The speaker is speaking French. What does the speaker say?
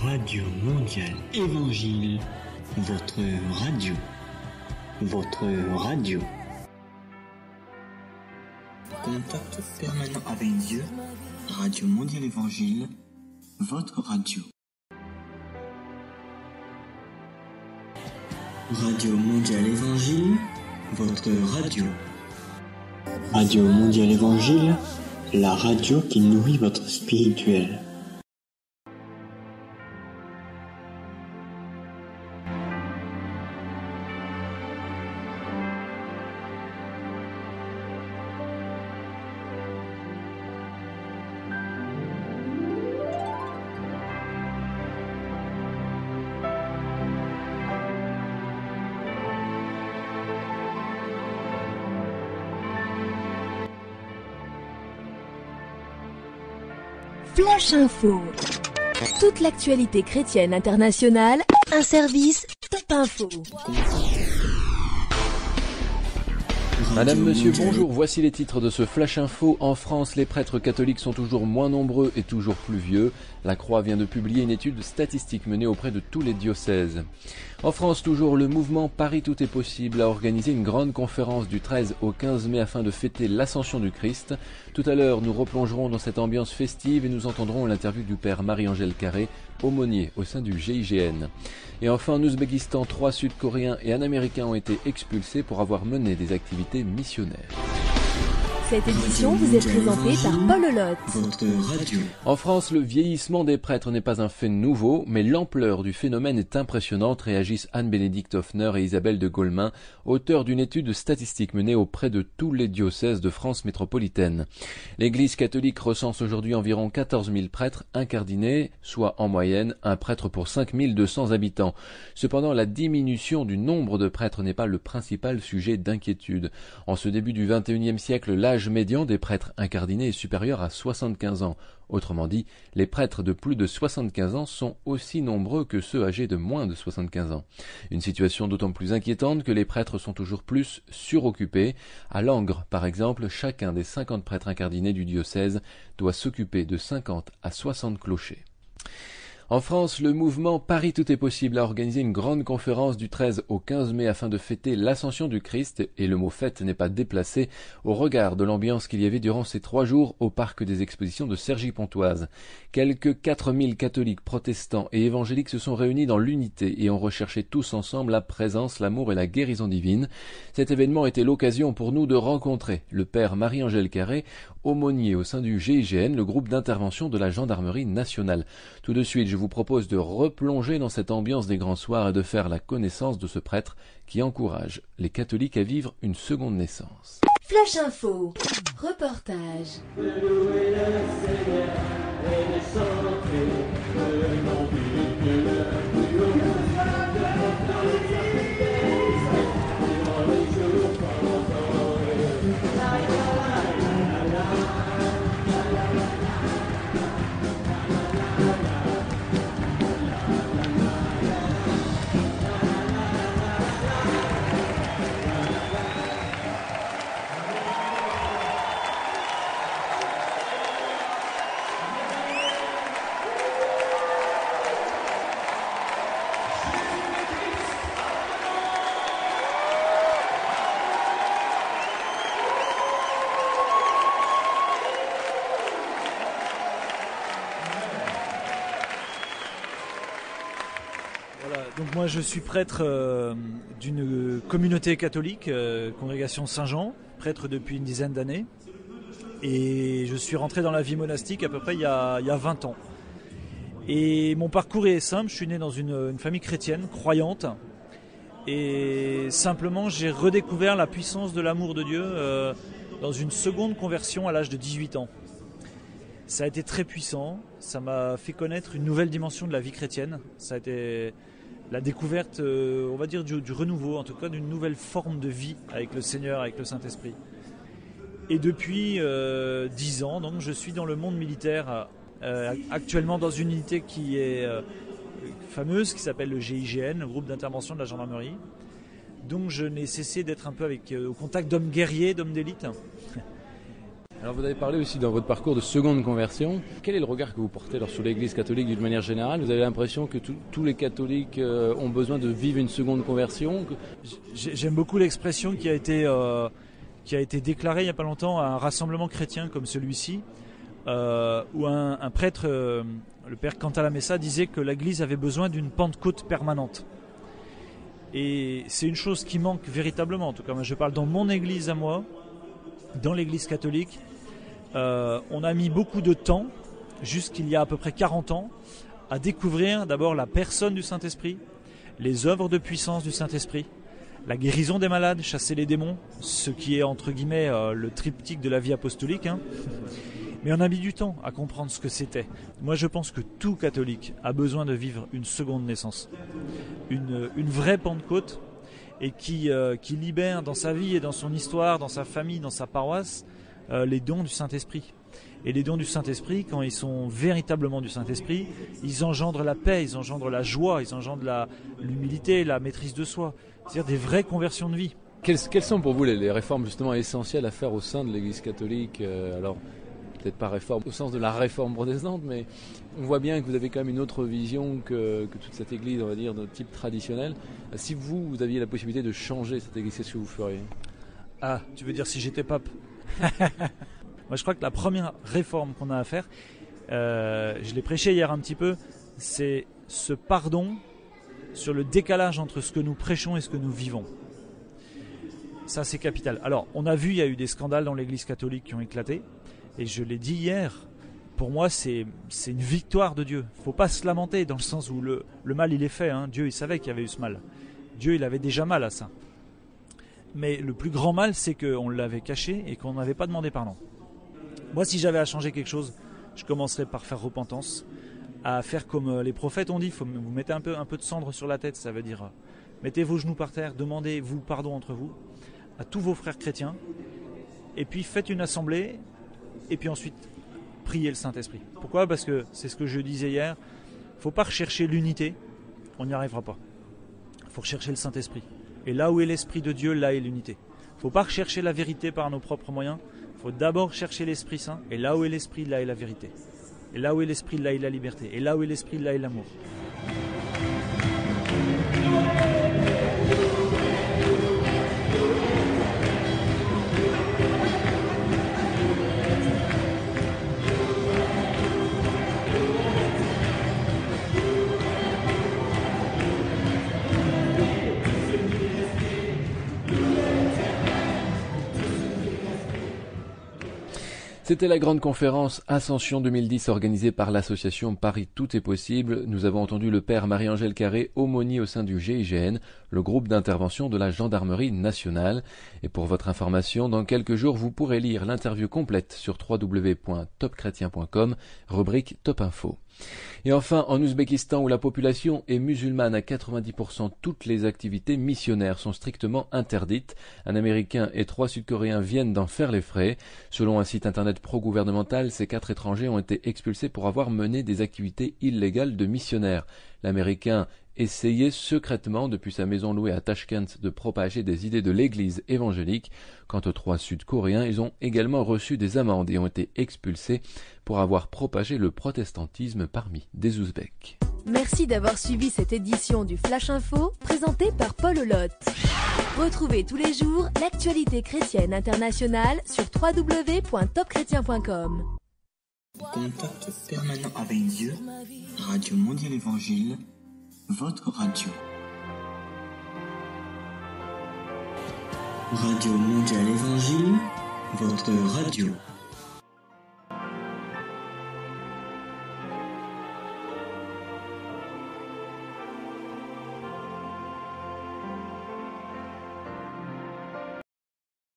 Radio Mondiale Évangile, votre radio. Votre radio. Contact permanent avec Dieu, Radio Mondiale Évangile, votre radio. Radio Mondiale Évangile, votre radio. Radio Mondiale Évangile, la radio qui nourrit votre spirituel. Flash Info. Toute l'actualité chrétienne internationale, un service Top Info. Madame, monsieur, bonjour. Voici les titres de ce Flash Info. En France, les prêtres catholiques sont toujours moins nombreux et toujours plus vieux. La Croix vient de publier une étude statistique menée auprès de tous les diocèses. En France, toujours, le mouvement Paris Tout est Possible a organisé une grande conférence du 13 au 15 mai afin de fêter l'Ascension du Christ. Tout à l'heure, nous replongerons dans cette ambiance festive et nous entendrons l'interview du père Marie-Angèle Carré, aumônier au sein du GIGN. Et enfin, en Ouzbékistan, 3 Sud-Coréens et un Américain ont été expulsés pour avoir mené des activités missionnaires. Cette édition vous est présentée par Paul Lelotte. En France, le vieillissement des prêtres n'est pas un fait nouveau, mais l'ampleur du phénomène est impressionnante, réagissent Anne-Bénédicte Hoffner et Isabelle de Gaulmin, auteurs d'une étude statistique menée auprès de tous les diocèses de France métropolitaine. L'Église catholique recense aujourd'hui environ 14 000 prêtres incardinés, soit en moyenne un prêtre pour 5 200 habitants. Cependant, la diminution du nombre de prêtres n'est pas le principal sujet d'inquiétude. En ce début du XXIe siècle, l'âge médian des prêtres incardinés est supérieur à 75 ans. Autrement dit, les prêtres de plus de 75 ans sont aussi nombreux que ceux âgés de moins de 75 ans. Une situation d'autant plus inquiétante que les prêtres sont toujours plus suroccupés. À Langres, par exemple, chacun des 50 prêtres incardinés du diocèse doit s'occuper de 50 à 60 clochers. En France, le mouvement Paris Tout est Possible a organisé une grande conférence du 13 au 15 mai afin de fêter l'Ascension du Christ, et le mot fête n'est pas déplacé au regard de l'ambiance qu'il y avait durant ces 3 jours au parc des expositions de Cergy-Pontoise. Quelques 4000 catholiques, protestants et évangéliques se sont réunis dans l'unité et ont recherché tous ensemble la présence, l'amour et la guérison divine. Cet événement était l'occasion pour nous de rencontrer le père Marie-Angèle Carré, aumônier au sein du GIGN, le groupe d'intervention de la gendarmerie nationale. Tout de suite, je vous propose de replonger dans cette ambiance des grands soirs et de faire la connaissance de ce prêtre qui encourage les catholiques à vivre une seconde naissance. Flash Info. Reportage. Donc moi je suis prêtre d'une communauté catholique, congrégation Saint-Jean, prêtre depuis une dizaine d'années. Et je suis rentré dans la vie monastique à peu près il y a 20 ans. Et mon parcours est simple, je suis né dans une famille chrétienne, croyante. Et simplement j'ai redécouvert la puissance de l'amour de Dieu dans une seconde conversion à l'âge de 18 ans. Ça a été très puissant, ça m'a fait connaître une nouvelle dimension de la vie chrétienne. Ça a été la découverte, on va dire, du renouveau, en tout cas d'une nouvelle forme de vie avec le Seigneur, avec le Saint-Esprit. Et depuis 10 ans, donc, je suis dans le monde militaire, actuellement dans une unité qui est fameuse, qui s'appelle le GIGN, le groupe d'intervention de la gendarmerie. Donc je n'ai cessé d'être un peu au contact d'hommes guerriers, d'hommes d'élite. Alors vous avez parlé aussi dans votre parcours de seconde conversion. Quel est le regard que vous portez sur l'Église catholique d'une manière générale ? Vous avez l'impression que tous les catholiques ont besoin de vivre une seconde conversion ? J'aime beaucoup l'expression qui a été déclarée il n'y a pas longtemps à un rassemblement chrétien comme celui-ci, où un prêtre, le père Cantalamessa, disait que l'Église avait besoin d'une Pentecôte permanente. Et c'est une chose qui manque véritablement. En tout cas, moi, je parle dans mon Église à moi, dans l'Église catholique. On a mis beaucoup de temps, jusqu'il y a à peu près 40 ans, à découvrir d'abord la personne du Saint-Esprit, les œuvres de puissance du Saint-Esprit, la guérison des malades, chasser les démons, ce qui est entre guillemets le triptyque de la vie apostolique. Mais on a mis du temps à comprendre ce que c'était. Moi je pense que tout catholique a besoin de vivre une seconde naissance, une vraie Pentecôte, et qui libère dans sa vie et dans son histoire, dans sa famille, dans sa paroisse, les dons du Saint-Esprit. Et les dons du Saint-Esprit, quand ils sont véritablement du Saint-Esprit, ils engendrent la paix, ils engendrent la joie, ils engendrent l'humilité, la maîtrise de soi. C'est-à-dire des vraies conversions de vie. Quelles sont pour vous les réformes justement essentielles à faire au sein de l'Église catholique ? Alors, peut-être pas réforme au sens de la réforme protestante, mais on voit bien que vous avez quand même une autre vision que toute cette Église, on va dire, de type traditionnel. Si vous aviez la possibilité de changer cette Église, qu'est-ce que vous feriez ? Ah, tu veux dire si j'étais pape ? Moi, je crois que la première réforme qu'on a à faire, je l'ai prêché hier un petit peu, c'est ce pardon sur le décalage entre ce que nous prêchons et ce que nous vivons. Ça, c'est capital. Alors, on a vu, il y a eu des scandales dans l'Église catholique qui ont éclaté, et je l'ai dit hier, pour moi, c'est une victoire de Dieu. Il ne faut pas se lamenter, dans le sens où le mal, il est fait. Dieu, il savait qu'il y avait eu ce mal. Dieu, il avait déjà mal à ça. Mais le plus grand mal, c'est qu'on l'avait caché et qu'on n'avait pas demandé pardon. Moi, si j'avais à changer quelque chose, je commencerais par faire repentance, à faire comme les prophètes ont dit, vous mettez un peu de cendre sur la tête, ça veut dire mettez vos genoux par terre, demandez-vous pardon entre vous, à tous vos frères chrétiens, et puis faites une assemblée, et puis ensuite priez le Saint-Esprit. Pourquoi ? Parce que c'est ce que je disais hier, il ne faut pas rechercher l'unité, on n'y arrivera pas. Il faut rechercher le Saint-Esprit. Et là où est l'Esprit de Dieu, là est l'unité. Il ne faut pas rechercher la vérité par nos propres moyens, il faut d'abord chercher l'Esprit Saint, et là où est l'Esprit, là est la vérité. Et là où est l'Esprit, là est la liberté. Et là où est l'Esprit, là est l'amour. C'était la grande conférence Ascension 2010 organisée par l'association Paris Tout est possible. Nous avons entendu le père Marie-Angèle Carré, aumônier au sein du GIGN, le groupe d'intervention de la Gendarmerie nationale. Et pour votre information, dans quelques jours, vous pourrez lire l'interview complète sur www.topchrétien.com, rubrique Top Info. Et enfin, en Ouzbékistan, où la population est musulmane à 90%, toutes les activités missionnaires sont strictement interdites. Un Américain et 3 Sud-Coréens viennent d'en faire les frais. Selon un site internet pro-gouvernemental, ces 4 étrangers ont été expulsés pour avoir mené des activités illégales de missionnaires. L'Américain essayait secrètement, depuis sa maison louée à Tashkent, de propager des idées de l'Église évangélique. Quant aux 3 Sud-Coréens, ils ont également reçu des amendes et ont été expulsés pour avoir propagé le protestantisme parmi des Ouzbeks. Merci d'avoir suivi cette édition du Flash Info, présentée par Paul Olotte. Retrouvez tous les jours l'actualité chrétienne internationale sur www.topchrétien.com. Contact permanent avec Dieu, Radio Mondiale Évangile, votre radio. Radio Mondiale Évangile, votre radio.